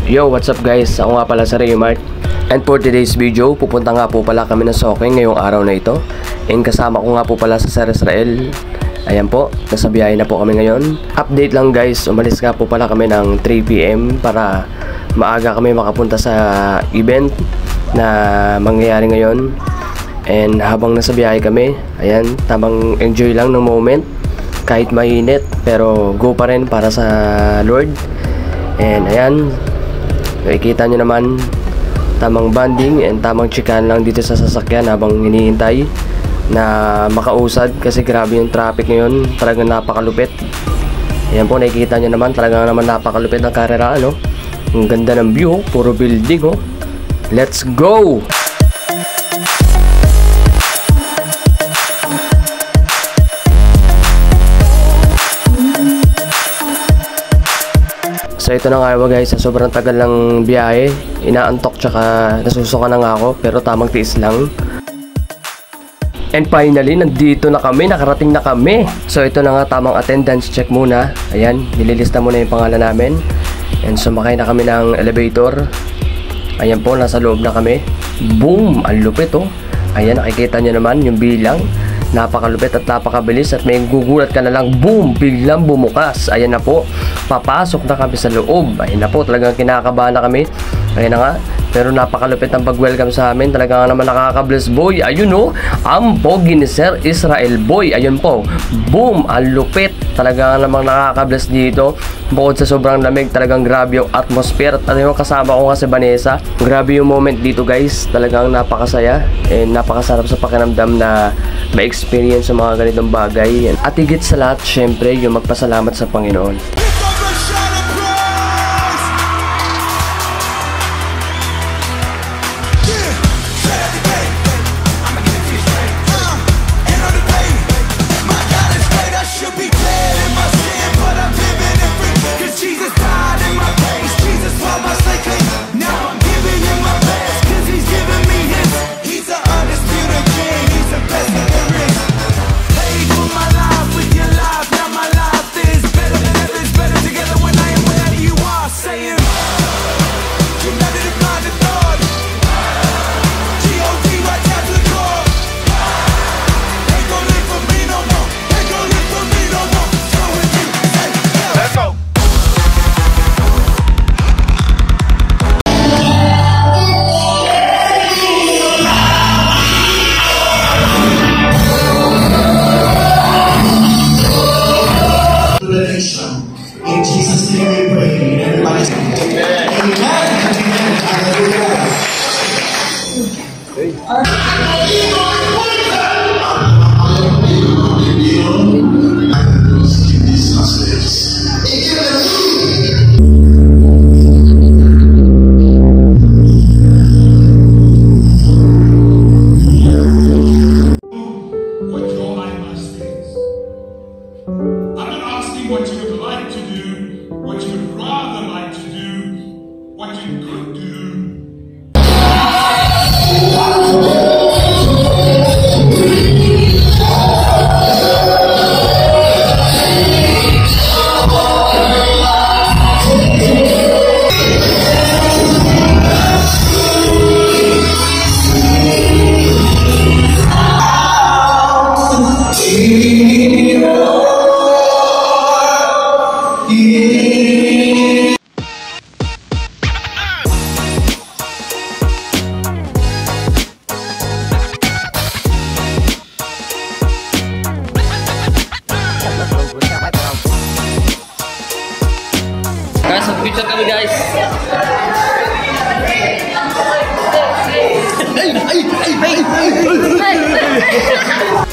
Yo, what's up guys? Ako nga pala si Raymart. And for today's video, pupunta nga po pala kami ng Soking ngayong araw na ito. And kasama ko nga po pala sa Sir Israel. Ayan po, nasa biyahe na po kami ngayon. Update lang guys, umalis nga po pala kami ng 3 PM para maaga kami makapunta sa event na mangyayari ngayon. And habang nasa biyahe kami, ayan, tamang enjoy lang ng moment. Kahit mainit, pero go pa rin para sa Lord. And ayan, makikita nyo naman, tamang bonding and tamang chikan lang dito sa sasakyan habang hinihintay na makausad kasi grabe yung traffic ngayon, talagang napakalupit. Ayan po, nakikita nyo naman, talagang naman napakalupit ng karera, no? Ang ganda ng view, puro building, oh. Let's go! So ito na nga guys, sa sobrang tagal ng biyahe, inaantok tsaka nasusuka na nga ako, pero tamang tiis lang. And finally, nandito na kami, nakarating na kami. So ito na nga, tamang attendance check muna. Ayan, nililista muna yung pangalan namin. And sumakay na kami ng elevator. Ayan po, nasa loob na kami. Boom! Ang lupit, oh. Ayan, nakikita nyo naman yung bilang. Napakalupit at napakabilis at may gugulat ka na lang, boom, biglang bumukas. Ayan na po, papasok na kami sa loob. Ayan na po, talagang kinakabahan na kami. Ayan na nga, pero napakalupit ang pag-welcome sa amin. Talagang naman nakaka-bless boy. Ayun o, ang pogi ni Sir Israel boy. Ayun po, boom, ang lupit. Talagang namang nakaka-bless dito. Bukod sa sobrang lamig, talagang grabe yung atmosphere. At ano yung kasama ko nga si Vanessa, grabe yung moment dito guys. Talagang napakasaya and napakasarap sa pakiramdam na ma-experience sa mga ganitong bagay. At higit sa lahat, syempre, yung magpasalamat sa Panginoon. In Jesus' name we pray. Everybody say amen. Amen. Hallelujah. What you would like to do, what you would rather like to do, what you could do. Guys, mag-picture kami guys.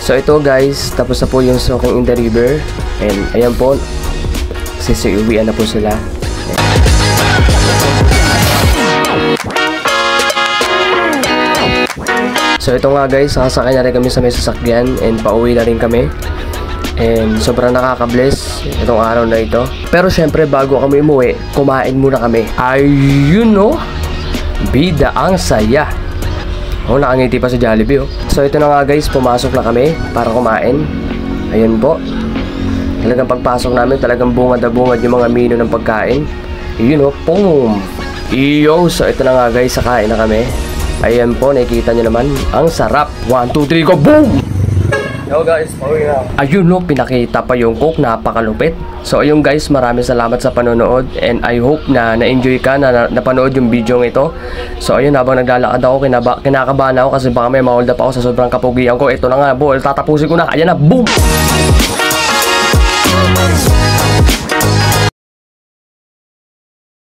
So ito guys, tapos na po yung Soking in the River. And ayan po, sisiuwian na po sila. So ito nga guys, sasakay na rin kami sa may sasakyan and pauwi na rin kami. And sobrang nakaka-bless itong araw na ito. Pero syempre bago kami umuwi, kumain muna kami. Ayun no, bida ang saya. Oh, nakangiti pa sa Jollibee oh. So ito na nga guys, pumasok na kami para kumain. Ayun po, talagang pagpasok namin, talagang bungad na bungad yung mga menu ng pagkain. Yun o, boom! Iyo, so ito na nga guys, sakain na kami. Ayan po, nakikita nyo naman, ang sarap. 1, 2, 3, go, boom! Yo guys, pauwi na. Ayun no, pinakita pa yung cook, napakalupit. So ayun guys, maraming salamat sa panonood. And I hope na na-enjoy ka, na napanood yung video ito. So ayun, habang naglalakad ako, kinakabahan ako kasi baka may ma-hold up ako sa sobrang kapugian ko. Ito na nga, tatapusin ko na. Ayan na, boom!